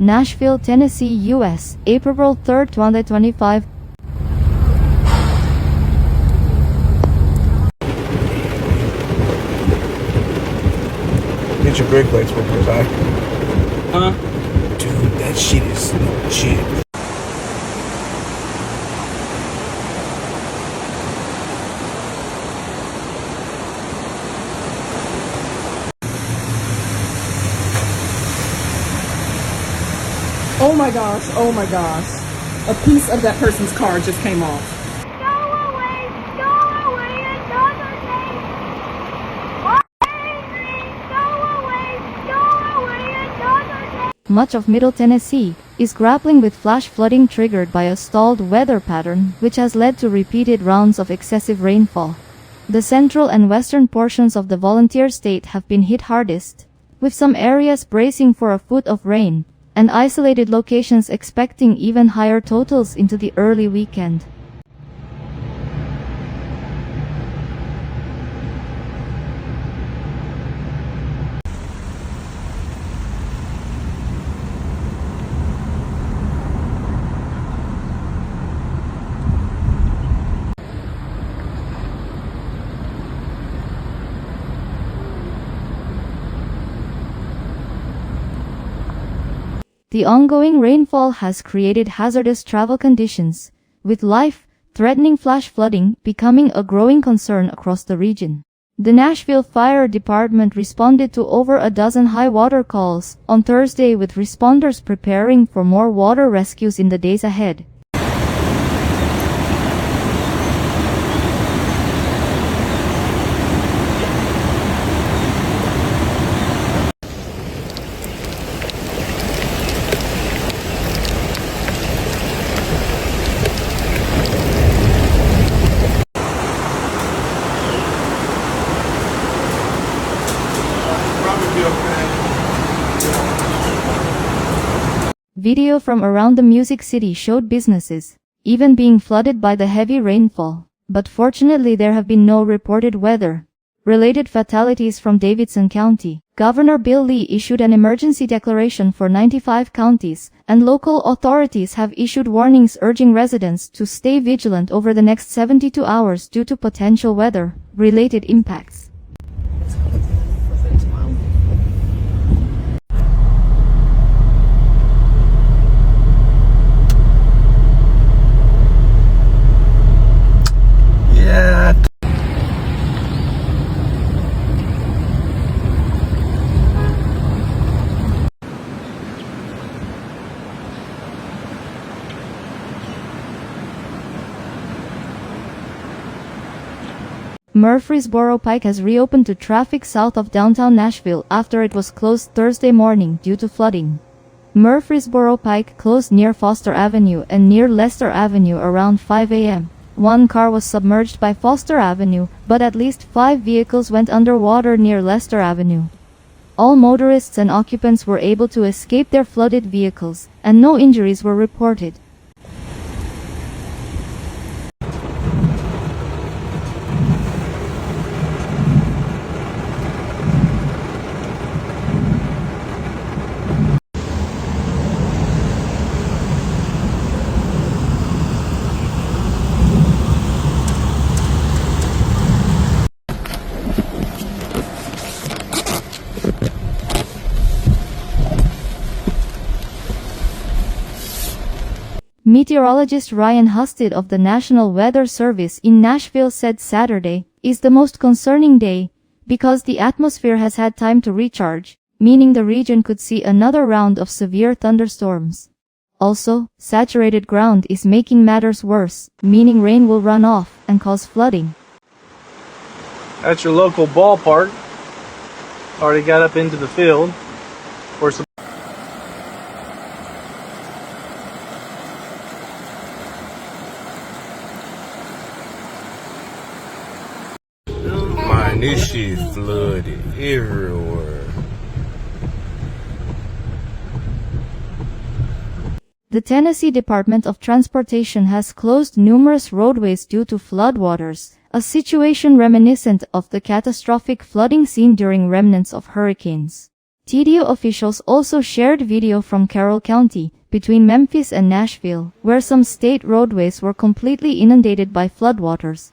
Nashville, Tennessee, U.S., April 3, 2025. Get your brake lights one more time. Huh? Dude, that shit is legit. Oh my gosh, oh my gosh. A piece of that person's car just came off. Much of Middle Tennessee is grappling with flash flooding triggered by a stalled weather pattern, which has led to repeated rounds of excessive rainfall. The central and western portions of the volunteer state have been hit hardest, with some areas bracing for a foot of rain, and isolated locations expecting even higher totals into the early weekend. The ongoing rainfall has created hazardous travel conditions, with life-threatening flash flooding becoming a growing concern across the region. The Nashville Fire Department responded to over a dozen high water calls on Thursday, with responders preparing for more water rescues in the days ahead. Video from around the Music City showed businesses even being flooded by the heavy rainfall, but fortunately there have been no reported weather-related fatalities from Davidson County. Governor Bill Lee issued an emergency declaration for 95 counties, and local authorities have issued warnings urging residents to stay vigilant over the next 72 hours due to potential weather-related impacts. Yeah. Murfreesboro Pike has reopened to traffic south of downtown Nashville after it was closed Thursday morning due to flooding. Murfreesboro Pike closed near Foster Avenue and near Lester Avenue around 5 a.m. One car was submerged by Foster Avenue, but at least 5 vehicles went underwater near Lester Avenue. All motorists and occupants were able to escape their flooded vehicles, and no injuries were reported. Meteorologist Ryan Husted of the National Weather Service in Nashville said Saturday is the most concerning day because the atmosphere has had time to recharge, meaning the region could see another round of severe thunderstorms. Also, saturated ground is making matters worse, meaning rain will run off and cause flooding. That's your local ballpark. Already got up into the field. For some Man, this shit flooded everywhere. The Tennessee Department of Transportation has closed numerous roadways due to floodwaters, a situation reminiscent of the catastrophic flooding seen during remnants of hurricanes. TDO officials also shared video from Carroll County, between Memphis and Nashville, where some state roadways were completely inundated by floodwaters.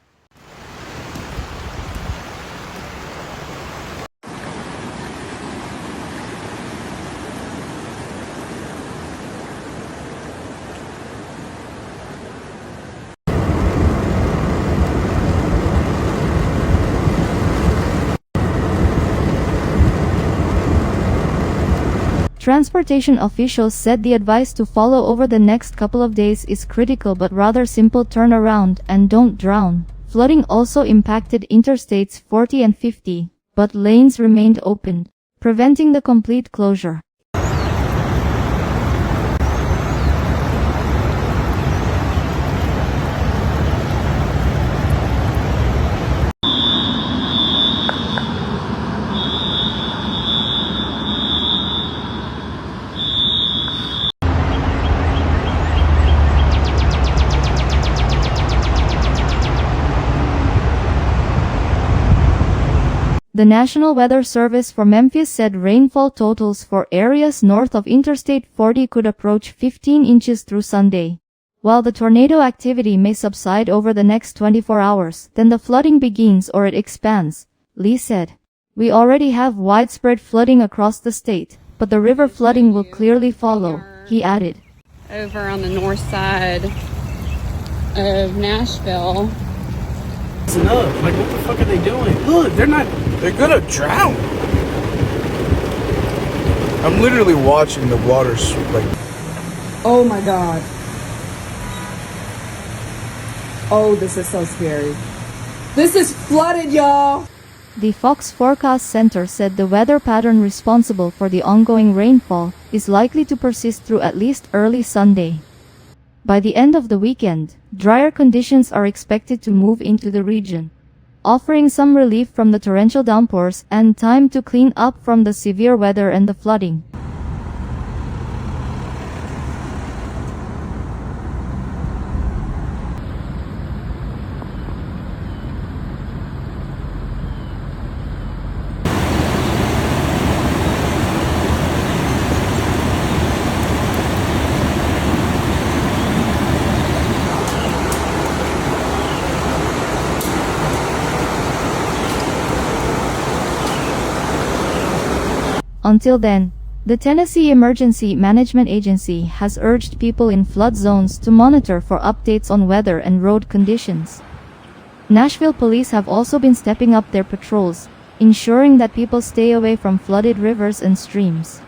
Transportation officials said the advice to follow over the next couple of days is critical but rather simple: turn around and don't drown. Flooding also impacted Interstates 40 and 50, but lanes remained open, preventing the complete closure. The National Weather Service for Memphis said rainfall totals for areas north of Interstate 40 could approach 15 inches through Sunday. While the tornado activity may subside over the next 24 hours, then the flooding begins or it expands, Lee said. We already have widespread flooding across the state, but the river flooding will clearly follow, he added. Over on the north side of Nashville. Listen up. Like, what the fuck are they doing? Look, They're gonna drown. I'm literally watching the waters like. Oh my God. Oh, this is so scary. This is flooded, y'all. The Fox Forecast Center said the weather pattern responsible for the ongoing rainfall is likely to persist through at least early Sunday. By the end of the weekend, drier conditions are expected to move into the region, offering some relief from the torrential downpours and time to clean up from the severe weather and the flooding. Until then, the Tennessee Emergency Management Agency has urged people in flood zones to monitor for updates on weather and road conditions. Nashville police have also been stepping up their patrols, ensuring that people stay away from flooded rivers and streams.